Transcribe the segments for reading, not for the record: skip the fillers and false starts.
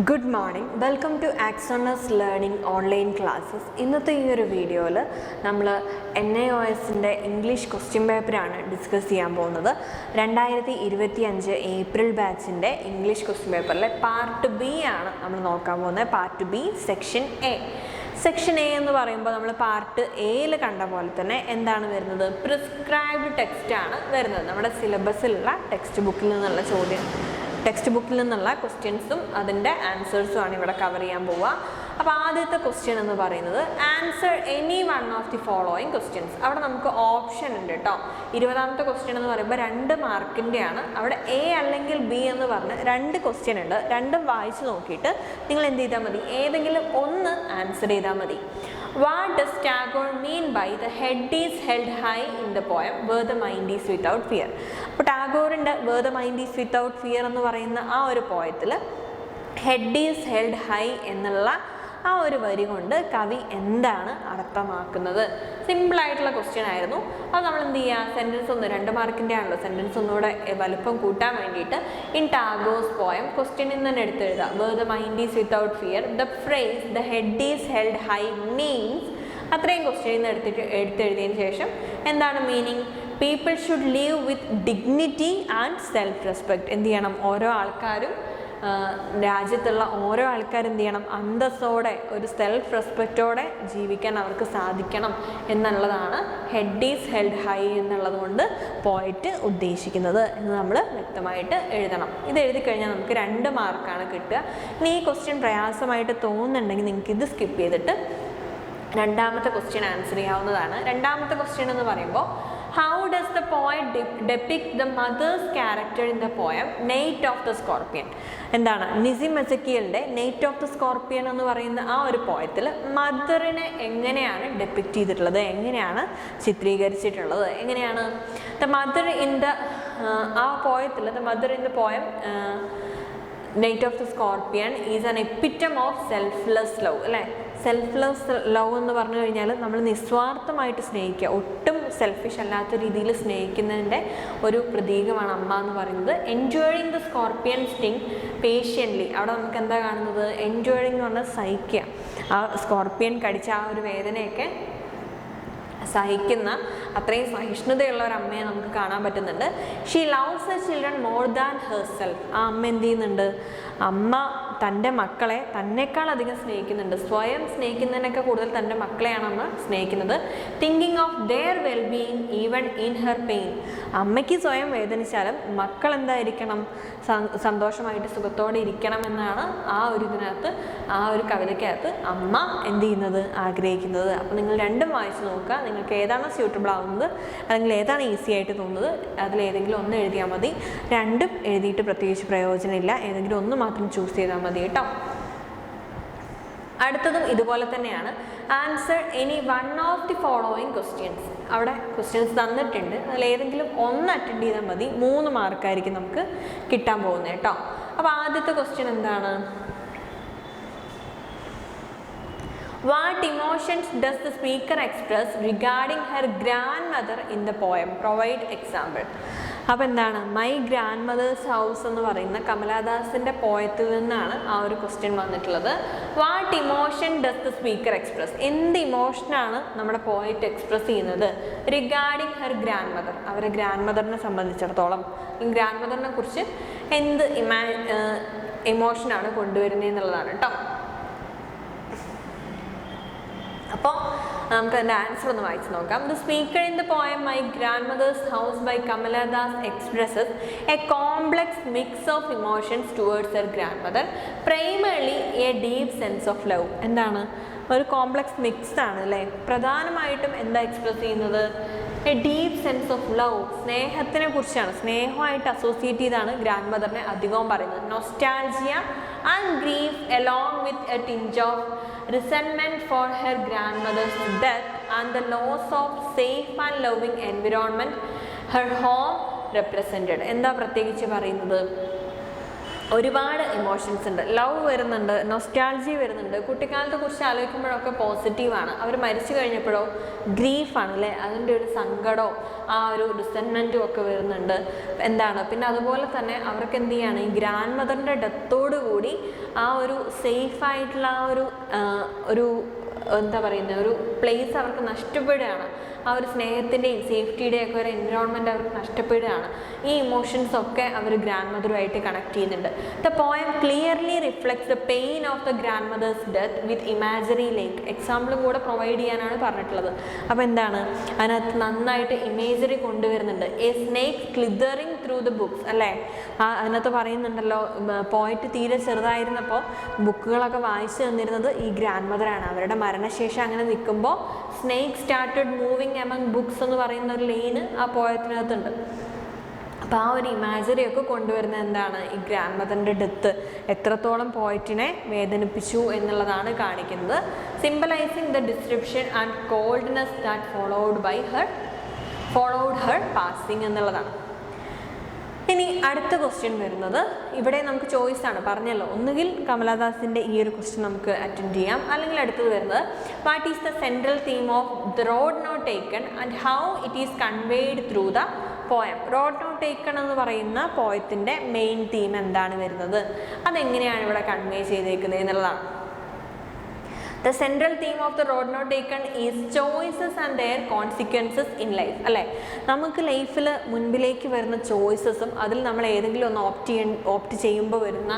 Good morning. Welcome to Axonus Learning Online Classes. ഇന്നത്തെ ഈ ഒരു വീഡിയോയിൽ നമ്മൾ NIOSൻ്റെ ഇംഗ്ലീഷ് ക്വസ്റ്റ്യൻ പേപ്പറാണ് ഡിസ്കസ് ചെയ്യാൻ പോകുന്നത്. 2025 ഏപ്രിൽ ബാച്ചിൻ്റെ ഇംഗ്ലീഷ് ക്വസ്റ്റ്യൻ പേപ്പറിലെ പാർട്ട് ബി ആണ് നമ്മൾ നോക്കാൻ പോകുന്നത്. Part B section A. Section A എന്ന് പറയുമ്പോൾ നമ്മൾ പാർട്ട് എയിൽ കണ്ട പോലെ തന്നെ എന്താണ് വരുന്നത്? പ്രിസ്ക്രൈബ്ഡ് ടെക്സ്റ്റ് ആണ് വരുന്നത്. നമ്മുടെ സിലബസിലുള്ള ടെക്സ്റ്റ് ബുക്കിൽ നിന്നുള്ള ക്വസ്റ്റ്യൻസും അതിൻ്റെ ആൻസേഴ്സുമാണ് ഇവിടെ കവർ ചെയ്യാൻ പോവുക. അപ്പോൾ ആദ്യത്തെ ക്വസ്റ്റ്യൻ എന്ന് പറയുന്നത് answer any one of the following questions. അവിടെ നമുക്ക് ഓപ്ഷൻ ഉണ്ട് കേട്ടോ. 20ാമത്തെ ക്വസ്റ്റ്യൻ എന്ന് പറയുമ്പോൾ 2 മാർക്കിൻ്റെയാണ്. അവിടെ എ അല്ലെങ്കിൽ ബി എന്ന് പറഞ്ഞ് 2 ക്വസ്റ്റ്യൻ ഉണ്ട്. രണ്ടും വായിച്ച് നോക്കിയിട്ട് നിങ്ങൾ എന്ത് ചെയ്താൽ മതി? ഏതെങ്കിലും ഒന്ന് ആൻസർ ചെയ്താൽ മതി. What does Tagore mean by the head is held high in the poem where the mind is without fear? അപ്പോൾ ടാഗോറിൻ്റെ where the mind is without fear എന്ന് പറയുന്ന ആ ഒരു പോയത്തിൽ head is held high എന്നുള്ള ആ ഒരു വരി കൊണ്ട് കവി എന്താണ് അർത്ഥമാക്കുന്നത്? സിമ്പിളായിട്ടുള്ള ക്വസ്റ്റ്യൻ ആയിരുന്നു. അത് നമ്മൾ എന്ത് ചെയ്യുക? സെൻറ്റൻസ് ഒന്ന് 2 മാർക്കിൻ്റെ ആണല്ലോ, സെൻറ്റൻസ് ഒന്നുകൂടെ വലുപ്പം കൂട്ടാൻ വേണ്ടിയിട്ട് ഇൻ ടാഗോർസ് പോയം ക്വസ്റ്റ്യനിൽ നിന്ന് തന്നെ എടുത്തെഴുതുക. Where the mind is without fear the phrase the head is held high means, അത്രയും ക്വസ്റ്റ്യനിൽ നിന്ന് എടുത്തെഴുതിയതിന് ശേഷം എന്താണ് meaning? People should live with dignity and self respect. എന്ത് ചെയ്യണം? ഓരോ ആൾക്കാരും രാജ്യത്തുള്ള ഓരോ ആൾക്കാരും എന്ത് ചെയ്യണം? അന്തസ്സോടെ ഒരു സെൽഫ് റെസ്പെക്റ്റോടെ ജീവിക്കാൻ അവർക്ക് സാധിക്കണം എന്നുള്ളതാണ് ഹെഡ് ഈസ് ഹെൽഡ് ഹൈ എന്നുള്ളത് കൊണ്ട് പോയിട്ട് ഉദ്ദേശിക്കുന്നത് എന്ന് നമ്മൾ വ്യക്തമായിട്ട് എഴുതണം. ഇത് എഴുതി കഴിഞ്ഞാൽ നമുക്ക് 2 മാർക്കാണ് കിട്ടുക. ഇനി ഈ ക്വസ്റ്റ്യൻ പ്രയാസമായിട്ട് തോന്നുന്നുണ്ടെങ്കിൽ നിങ്ങൾക്ക് ഇത് സ്കിപ്പ് ചെയ്തിട്ട് 2ാമത്തെ ക്വസ്റ്റ്യൻ ആൻസർ ചെയ്യാവുന്നതാണ്. 2ാമത്തെ ക്വസ്റ്റ്യൻ എന്ന് പറയുമ്പോൾ how does the poet depict the mother's character in the poem Night of the Scorpion? എന്താണ് നിസിം എസക്കിയലിൻ്റെ നൈറ്റ് ഓഫ് ദ സ്കോർപ്പിയൻ എന്ന് പറയുന്ന ആ ഒരു പോയത്തിൽ മദറിനെ എങ്ങനെയാണ് ഡെപ്പിക്റ്റ് ചെയ്തിട്ടുള്ളത്, എങ്ങനെയാണ് ചിത്രീകരിച്ചിട്ടുള്ളത്, എങ്ങനെയാണ് ദ മദർ ഇൻ ദ ആ പോയത്തിൽ the mother in the poem night of the scorpion is an epitome of selfless love. അല്ലേ? സെൽഫ്ലെസ് ലവ് എന്ന് പറഞ്ഞു കഴിഞ്ഞാൽ നമ്മൾ നിസ്വാർത്ഥമായിട്ട് സ്നേഹിക്കുക, ഒട്ടും സെൽഫിഷ് അല്ലാത്ത രീതിയിൽ സ്നേഹിക്കുന്നതിൻ്റെ ഒരു പ്രതീകമാണ് അമ്മ എന്ന് പറയുന്നത്. Enjoying the scorpion sting patiently. അവിടെ നമുക്ക് എന്താ കാണുന്നത്? എൻജോയിങ് എന്ന് പറഞ്ഞാൽ സഹിക്കുക. ആ സ്കോർപ്പിയൻ കടിച്ച ആ ഒരു വേദനയൊക്കെ സഹിക്കുന്ന അത്രയും സഹിഷ്ണുതയുള്ള ഒരു അമ്മയെ നമുക്ക് കാണാൻ പറ്റുന്നുണ്ട്. She loves Har children more than herself. ആ അമ്മ എന്ത് ചെയ്യുന്നുണ്ട്? അമ്മ തൻ്റെ മക്കളെ തന്നെക്കാൾ അധികം സ്നേഹിക്കുന്നുണ്ട്. സ്വയം സ്നേഹിക്കുന്നതിനൊക്കെ കൂടുതൽ തൻ്റെ മക്കളെയാണ് അമ്മ സ്നേഹിക്കുന്നത്. Thinking of their wellbeing even in her pain. അമ്മയ്ക്ക് സ്വയം വേദനിച്ചാലും മക്കൾ എന്തായിരിക്കണം? സന്തോഷമായിട്ട് സുഖത്തോടെ ഇരിക്കണം എന്നാണ് ആ ഒരു ഇതിനകത്ത്, ആ ഒരു കവിതയ്ക്കകത്ത് അമ്മ എന്ത് ചെയ്യുന്നത്? ആഗ്രഹിക്കുന്നത്. അപ്പോൾ നിങ്ങൾ 2ഉം വായിച്ച് നോക്കുക. നിങ്ങൾക്ക് ഏതാണോ സ്യൂട്ടബിൾ ആവുന്നത് അല്ലെങ്കിൽ ഏതാണ് ഈസി ആയിട്ട് തോന്നുന്നത് അതിലേതെങ്കിലും ഒന്ന് എഴുതിയാൽ മതി. 2ഉം എഴുതിയിട്ട് പ്രത്യേകിച്ച് പ്രയോജനമില്ല. ഏതെങ്കിലും ഒന്ന് മാത്രം ചൂസ് ചെയ്താൽ മതി കേട്ടോ. അടുത്തതും ഇതുപോലെ തന്നെയാണ്. Answer any one of the following questions. അവിടെ ക്വസ്റ്റ്യൻസ് തന്നിട്ടുണ്ട്. അതിലേതെങ്കിലും ഒന്ന് അറ്റൻഡ് ചെയ്താൽ മതി. 3 മാർക്കായിരിക്കും നമുക്ക് കിട്ടാൻ പോകുന്നത് കേട്ടോ. അപ്പോൾ ആദ്യത്തെ ക്വസ്റ്റ്യൻ എന്താണ്? What emotions does the speaker express regarding her grandmother in the poem? Provide example. അപ്പോൾ എന്താണ്? മൈ ഗ്രാൻഡ് മദേഴ്സ് ഹൗസ് എന്ന് പറയുന്ന കമലാദാസിൻ്റെ പോയത്തിൽ നിന്നാണ് ആ ഒരു ക്വസ്റ്റ്യൻ വന്നിട്ടുള്ളത്. What emotion does the speaker express? എന്ത് ഇമോഷനാണ് നമ്മുടെ പോയറ്റ് എക്സ്പ്രസ് ചെയ്യുന്നത്? Regarding her grand mother. അവരെ ഗ്രാൻഡ് മദറിനെ സംബന്ധിച്ചിടത്തോളം ഗ്രാൻഡ് മദറിനെ കുറിച്ച് എന്ത് ഇമോഷനാണ് കൊണ്ടുവരുന്നത് എന്നുള്ളതാണ് കേട്ടോ. അപ്പോൾ നമുക്ക് അതിൻ്റെ ആൻസർ ഒന്ന് വായിച്ച് നോക്കാം. The speaker in the poem my grand mothers house by Kamala Das expresses A complex mix of emotions towards her grand mother, primarily A deep sense of love. എന്താണ്? ഒരു കോംപ്ലെക്സ് മിക്സ് ആണ് അല്ലേ? പ്രധാനമായിട്ടും എന്താ എക്സ്പ്രസ് ചെയ്യുന്നത്? A deep sense of love. സ്നേഹത്തിനെ കുറിച്ചാണ്. സ്നേഹമായിട്ട് അസോസിയേറ്റ് ചെയ്താണ് ഗ്രാൻഡ് മദറിനെ അധികവും പറയുന്നത്. Nostalgia and grief along with a tinge of resentment for her grandmother's death and the loss of safe and loving environment her home represented. എന്താ പ്രത്യേകിച്ച് പറയുന്നത്? ഒരുപാട് ഇമോഷൻസ് ഉണ്ട്. ലവ് വരുന്നുണ്ട്, നൊസ്റ്റാൾജി വരുന്നുണ്ട്. കുട്ടിക്കാലത്തെ കുറിച്ച് ആലോചിക്കുമ്പോഴൊക്കെ പോസിറ്റീവാണ്. അവർ മരിച്ചു കഴിഞ്ഞപ്പോഴോ ഗ്രീഫാണ് അല്ലേ, അതിൻ്റെ ഒരു സങ്കടവും ആ ഒരു റിസെൻമെൻറ്റും ഒക്കെ വരുന്നുണ്ട്. എന്താണ് പിന്നെ അതുപോലെ തന്നെ അവർക്ക് എന്ത് ചെയ്യാണ്, ഈ ഗ്രാൻഡ് മദറിൻ്റെ ഡെത്തോടു കൂടി ആ ഒരു സേഫായിട്ടുള്ള ആ ഒരു എന്താ പറയുന്നത്, ഒരു പ്ലേസ് അവർക്ക് നഷ്ടപ്പെടുകയാണ്. ആ ഒരു സ്നേഹത്തിൻ്റെയും സേഫ്റ്റിയുടെയും ഒക്കെ ഒരു എൻവിറോൺമെൻറ്റ് അവർക്ക് നഷ്ടപ്പെടുകയാണ്. ഈ ഇമോഷൻസ് ഒക്കെ അവർ ഗ്രാൻഡ് മദറുമായിട്ട് കണക്ട് ചെയ്യുന്നുണ്ട്. The poem clearly reflects the pain of the grand mother's death with imaginary ലേക്ക്. എക്സാമ്പിളും കൂടെ പ്രൊവൈഡ് ചെയ്യാനാണ് പറഞ്ഞിട്ടുള്ളത്. അപ്പോൾ എന്താണ് അതിനകത്ത് നന്നായിട്ട് ഇമേജറി കൊണ്ടുവരുന്നുണ്ട്. A snake slithering through the books അല്ലേ, അതിനകത്ത് പറയുന്നുണ്ടല്ലോ പോയിറ്റ് തീരെ ചെറുതായിരുന്നപ്പോൾ ബുക്കുകളൊക്കെ വായിച്ചു തന്നിരുന്നത് ഈ ഗ്രാൻഡ് മദറാണ്. അവരുടെ മരണശേഷം അങ്ങനെ നിൽക്കുമ്പോൾ snake started moving among books എന്ന് പറയുന്ന ഒരു ലൈന് ആ പോയത്തിനകത്തുണ്ട്. അപ്പോൾ ആ ഒരു ഇമാജിനറി ഒക്കെ കൊണ്ടുവരുന്നത് എന്താണ്, ഈ ഗ്രാൻഡ് മദറിൻ്റെ ഡെത്ത് എത്രത്തോളം പോയിറ്റിനെ വേദനിപ്പിച്ചു എന്നുള്ളതാണ് കാണിക്കുന്നത്. Symbolising the description and coldness that followed Har passing എന്നുള്ളതാണ്. ഇനി അടുത്ത ക്വസ്റ്റ്യൻ വരുന്നത്, ഇവിടെ നമുക്ക് ചോയ്സ് ആണ് പറഞ്ഞല്ലോ, ഒന്നുകിൽ കമലാദാസിൻ്റെ ഈ ഒരു ക്വസ്റ്റ്യൻ നമുക്ക് അറ്റൻഡ് ചെയ്യാം, അല്ലെങ്കിൽ അടുത്തത് വരുന്നത് what is the central theme of the road not taken and how it is conveyed through the poem. Road not taken എന്ന് പറയുന്ന പോയത്തിൻ്റെ മെയിൻ തീം എന്താണ് വരുന്നത്, അതെങ്ങനെയാണ് ഇവിടെ കൺവേ ചെയ്തേക്കുന്നത് എന്നുള്ളതാണ്. The central theme of the road not taken is choices and their consequences in life. അല്ലേ, നമുക്ക് ലൈഫിൽ മുൻപിലേക്ക് വരുന്ന ചോയ്സസും അതിൽ നമ്മൾ ഏതെങ്കിലും ഒന്ന് ഓപ്റ്റ് ചെയ്യുമ്പോൾ വരുന്ന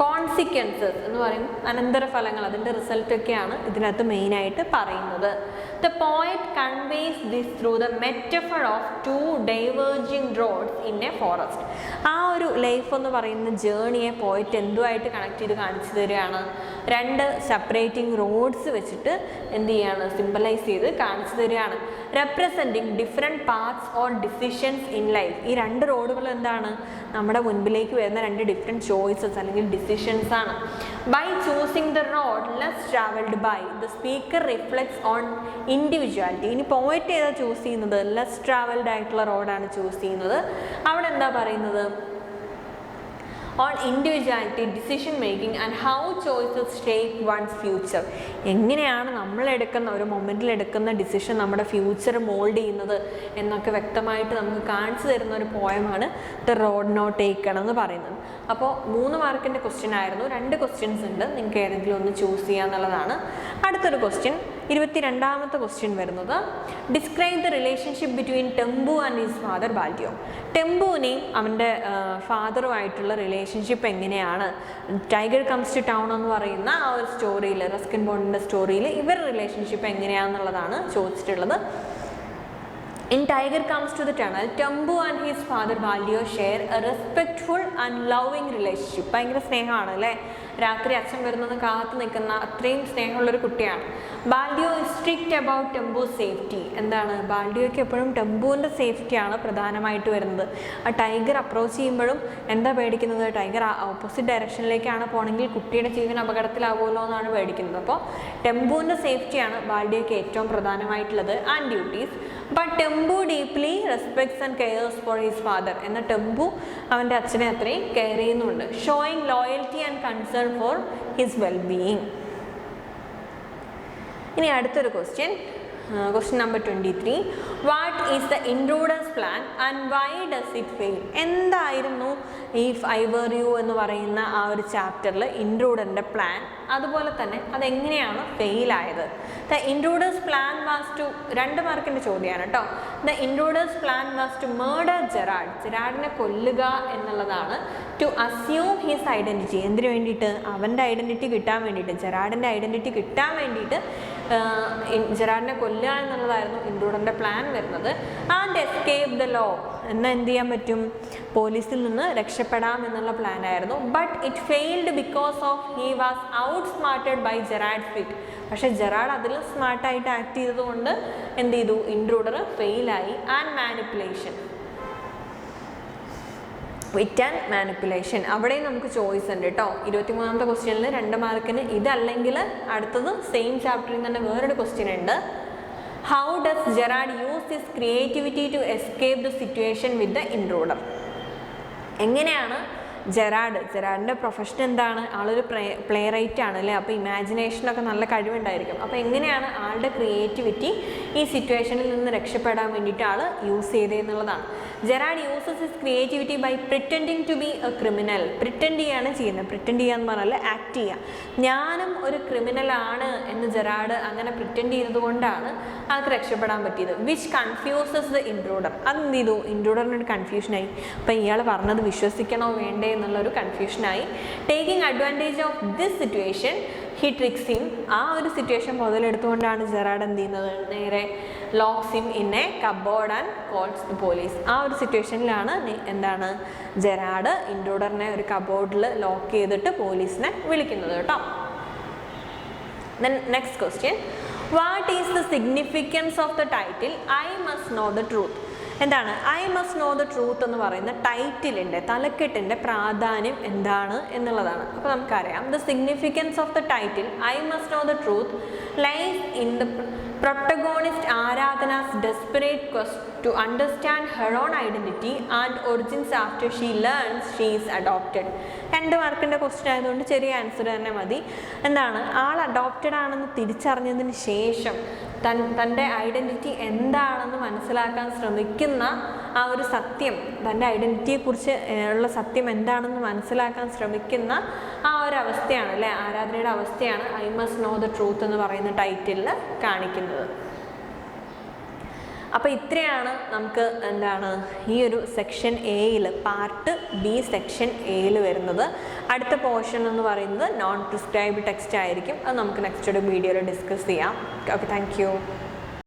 കോൺസിക്വൻസസ് എന്ന് പറയും, അനന്തരഫലങ്ങൾ, അതിൻ്റെ റിസൾട്ടൊക്കെയാണ് ഇതിനകത്ത് മെയിനായിട്ട് പറയുന്നത്. The poet conveys this through the metaphor of two diverging roads in a forest. ആ ഒരു ലൈഫ് എന്ന് പറയുന്ന ജേണിയെ പോയിട്ട് എന്തുമായിട്ട് കണക്ട് ചെയ്ത് കാണിച്ചു തരികയാണ്, രണ്ട് സെപ്പറേറ്റിംഗ് റോഡ്സ് വെച്ചിട്ട് എന്ത് ചെയ്യാണ്, സിംബലൈസ് ചെയ്ത് കാണിച്ചു തരികയാണ്. Representing different parts or decisions in life. ഈ രണ്ട് റോഡുകൾ എന്താണ്, നമ്മുടെ മുൻപിലേക്ക് വരുന്ന രണ്ട് ഡിഫറെൻറ്റ് ചോയ്സസ് അല്ലെങ്കിൽ ഡിസിഷൻസ് ആണ്. By choosing the road less travelled by the speaker reflects on individuality. ഇനി പോയിറ്റ് ഏതാ ചൂസ് ചെയ്യുന്നത്, ലെസ് ട്രാവൽഡ് ആയിട്ടുള്ള റോഡാണ് ചൂസ് ചെയ്യുന്നത്. അവിടെ എന്താ പറയുന്നത്, on individuality, decision making and how choices shape one's future. എങ്ങനെയാണ് നമ്മൾ എടുക്കുന്ന ഒരു മൊമെൻറ്റിൽ എടുക്കുന്ന ഡിസിഷൻ നമ്മുടെ ഫ്യൂച്ചർ മോൾഡ് ചെയ്യുന്നത് എന്നൊക്കെ വ്യക്തമായിട്ട് നമുക്ക് കാണിച്ചു തരുന്ന ഒരു പോയമാണ് ദ റോഡ് നോട്ട് ടേക്കൺ എന്ന് പറയുന്നത്. അപ്പോൾ 3 മാർക്കിൻ്റെ ക്വസ്റ്റ്യൻ ആയിരുന്നു, 2 ക്വസ്റ്റ്യൻസ് ഉണ്ട്, നിങ്ങൾക്ക് ഏതെങ്കിലും ഒന്ന് ചൂസ് ചെയ്യുക എന്നുള്ളതാണ്. അടുത്തൊരു ക്വസ്റ്റ്യൻ 22ാമത്തെ ക്വസ്റ്റ്യൻ വരുന്നത്, describe the relationship between Tempu and his father Baldeo. ടെമ്പുവിനെയും അവൻ്റെ ഫാദറുമായിട്ടുള്ള റിലേഷൻഷിപ്പ് എങ്ങനെയാണ്, ടൈഗർ കംസ് ടു ടൗൺ എന്ന് പറയുന്ന ആ ഒരു സ്റ്റോറിയിൽ, റസ്കിൻ ബോണ്ടിൻ്റെ സ്റ്റോറിയിൽ ഇവരുടെ റിലേഷൻഷിപ്പ് എങ്ങനെയാണെന്നുള്ളതാണ് ചോദിച്ചിട്ടുള്ളത്. In Tiger Comes to the Tunnel, Tembu and his father Baldio share a respectful and loving relationship. ഭയങ്കര സ്നേഹമാണ് അല്ലേ, രാത്രി അച്ഛൻ വരുന്നത് കാത്തു നിൽക്കുന്ന അത്രയും സ്നേഹമുള്ളൊരു കുട്ടിയാണ്. ബാൽഡിയോ ഇസ് സ്ട്രിക്റ്റ് അബൌട്ട് ടെമ്പൂസ് സേഫ്റ്റി. എന്താണ്, ബാൽഡിയോയ്ക്ക് എപ്പോഴും ടെമ്പുവിൻ്റെ സേഫ്റ്റിയാണ് പ്രധാനമായിട്ട് വരുന്നത്. ആ ടൈഗർ അപ്രോച്ച് ചെയ്യുമ്പോഴും എന്താ പേടിക്കുന്നത്, ടൈഗർ ഓപ്പോസിറ്റ് ഡയറക്ഷനിലേക്കാണ് പോകണമെങ്കിൽ കുട്ടിയുടെ ജീവൻ അപകടത്തിലാവുമല്ലോ എന്നാണ് പേടിക്കുന്നത്. അപ്പോൾ ടെമ്പുവിൻ്റെ സേഫ്റ്റിയാണ് ബാൽഡിയോയ്ക്ക് ഏറ്റവും പ്രധാനമായിട്ടുള്ളത് and duties. But Tempu deeply respects and cares for his father. എന്നാൽ ടെമ്പു അവൻ്റെ അച്ഛനെ അത്രയും കെയർ ചെയ്യുന്നുണ്ട്. Showing loyalty and concern for his wellbeing. ഇനി അടുത്തൊരു question, question number 23. What is the intruder's plan and why does it fail? എന്തായിരുന്നു if I were you എന്ന് പറയുന്ന ആ ഒരു ചാപ്റ്ററിൽ ഇൻട്രൂഡറിൻ്റെ പ്ലാൻ, അതുപോലെ തന്നെ അതെങ്ങനെയാണ് ഫെയിലായത്? The intruder's plan was to, 2 മാർക്കിൻ്റെ ചോദ്യമാണ് കേട്ടോ. The intruder's plan was to murder Gerrard. ജെറാഡിനെ കൊല്ലുക എന്നുള്ളതാണ്. To assume his identity. എന്തിനു വേണ്ടിയിട്ട്? അവൻ്റെ ഐഡൻറ്റിറ്റി കിട്ടാൻ വേണ്ടിയിട്ട്, ജെറാഡിൻ്റെ ഐഡൻറ്റിറ്റി കിട്ടാൻ വേണ്ടിയിട്ട് ജെറാഡിനെ കൊല്ലുക എന്നുള്ളതായിരുന്നു ഇൻട്രൂഡറിൻ്റെ പ്ലാൻ വരുന്നത്. ആൻഡ് എസ്കേപ്പ് ദ ലോ, എന്നാൽ എന്ത് ചെയ്യാൻ പറ്റും, പോലീസിൽ നിന്ന് രക്ഷപ്പെടാം എന്നുള്ള പ്ലാനായിരുന്നു. But it failed because of he was outsmarted by Gerrard's wit. പക്ഷേ ജെറാഡ് അതിൽ സ്മാർട്ടായിട്ട് ആക്ട് ചെയ്തതുകൊണ്ട് എന്ത് ചെയ്തു, ഇൻട്രൂഡർ ഫെയിലായി. And manipulation, wit and manipulation, അവിടെയും നമുക്ക് ചോയ്സ് ഉണ്ട് കേട്ടോ. 23ാമത്തെ ക്വസ്റ്റ്യനിൽ 2 മാർക്കിന് ഇതല്ലെങ്കിൽ അടുത്തത് സെയിം ചാപ്റ്ററിൽ തന്നെ വേറൊരു ക്വസ്റ്റ്യൻ ഉണ്ട്. How does Gerard use his creativity to escape the situation with the intruder? എങ്ങനെയാണ് ജെറാഡിൻ്റെ പ്രൊഫഷൻ എന്താണ്? ആളൊരു പ്ലേ റൈറ്റ് ആണ് അല്ലേ? അപ്പോൾ ഇമാജിനേഷനൊക്കെ നല്ല കഴിവുണ്ടായിരിക്കും. അപ്പോൾ എങ്ങനെയാണ് ആളുടെ ക്രിയേറ്റിവിറ്റി ഈ സിറ്റുവേഷനിൽ നിന്ന് രക്ഷപ്പെടാൻ വേണ്ടിയിട്ട് ആൾ യൂസ് ചെയ്തതെന്നുള്ളതാണ്. Gerrard uses his creativity by pretending to be a criminal. Pretend ചെയ്യാണ് ചെയ്യുന്നത്. പ്രിറ്റൻഡ് ചെയ്യുക എന്ന് പറഞ്ഞാൽ ആക്ട് ചെയ്യുക. ഞാനും ഒരു ക്രിമിനലാണ് എന്ന് ജെറാഡ് അങ്ങനെ പ്രിറ്റൻഡ് ചെയ്തത് കൊണ്ടാണ് ആൾക്ക് രക്ഷപ്പെടാൻ പറ്റിയത്. Which confuses the intruder. അതെന്ത് ചെയ്തു? ഇൻട്രൂഡറിനൊരു കൺഫ്യൂഷനായി. അപ്പോൾ ഇയാൾ പറഞ്ഞത് വിശ്വസിക്കണോ വേണ്ടേ എന്നുള്ളൊരു കൺഫ്യൂഷനായി. Taking advantage of this situation he tricks him. ആ ഒരു സിറ്റുവേഷൻ മുതലെടുത്തുകൊണ്ടാണ് ജെറാഡ് എന്ത് ചെയ്യുന്നത്? നേരെ locks him in a cupboard and calls the police. ആ ഒരു സിറ്റുവേഷനിലാണ് എന്താണ് ജെറാഡ് ഇൻട്രൂഡറിനെ ഒരു കബോർഡിൽ ലോക്ക് ചെയ്തിട്ട് പോലീസിനെ വിളിക്കുന്നത് കേട്ടോ. Then next question, what is the significance of the title I must know the truth? എന്താണ് I must know the truth എന്ന് പറയുന്ന ടൈറ്റിലിൻ്റെ തലക്കെട്ടിൻ്റെ പ്രാധാന്യം എന്താണ് എന്നുള്ളതാണ്. അപ്പോൾ നമുക്കറിയാം, the significance of the title I must know the truth lies in the protagonist Aradhana's desperate quest to understand her own identity and origins after she learns she is adopted. 2 മാർക്കിൻ്റെ ക്വസ്റ്റ്യൻ ആയതുകൊണ്ട് ചെറിയ answer തന്നെ മതി. എന്താണ് ആൾ adopted ആണെന്ന് തിരിച്ചറിഞ്ഞതിന് ശേഷം തൻ്റെ identity എന്താണെന്ന് മനസ്സിലാക്കാൻ ശ്രമിക്കുന്ന ആ ഒരു സത്യം, തൻ്റെ ഐഡൻറ്റിറ്റിയെക്കുറിച്ച് ഉള്ള സത്യം എന്താണെന്ന് മനസ്സിലാക്കാൻ ശ്രമിക്കുന്ന ആ ഒരു അവസ്ഥയാണ് അല്ലേ, ആരാധനയുടെ അവസ്ഥയാണ് I must know the truth എന്ന് പറയുന്ന ടൈറ്റിലിൽ കാണിക്കുന്നത്. അപ്പോൾ ഇത്രയാണ് നമുക്ക് എന്താണ് ഈ ഒരു സെക്ഷൻ എയിൽ, പാർട്ട് ബി സെക്ഷൻ എയിൽ വരുന്നത്. അടുത്ത പോർഷൻ എന്ന് പറയുന്നത് നോൺ പ്രിസ്ക്രൈബ്ഡ് ടെക്സ്റ്റ് ആയിരിക്കും. അത് നമുക്ക് നെക്സ്റ്റ് ഒരു വീഡിയോയിൽ ഡിസ്കസ് ചെയ്യാം. Okay, thank you.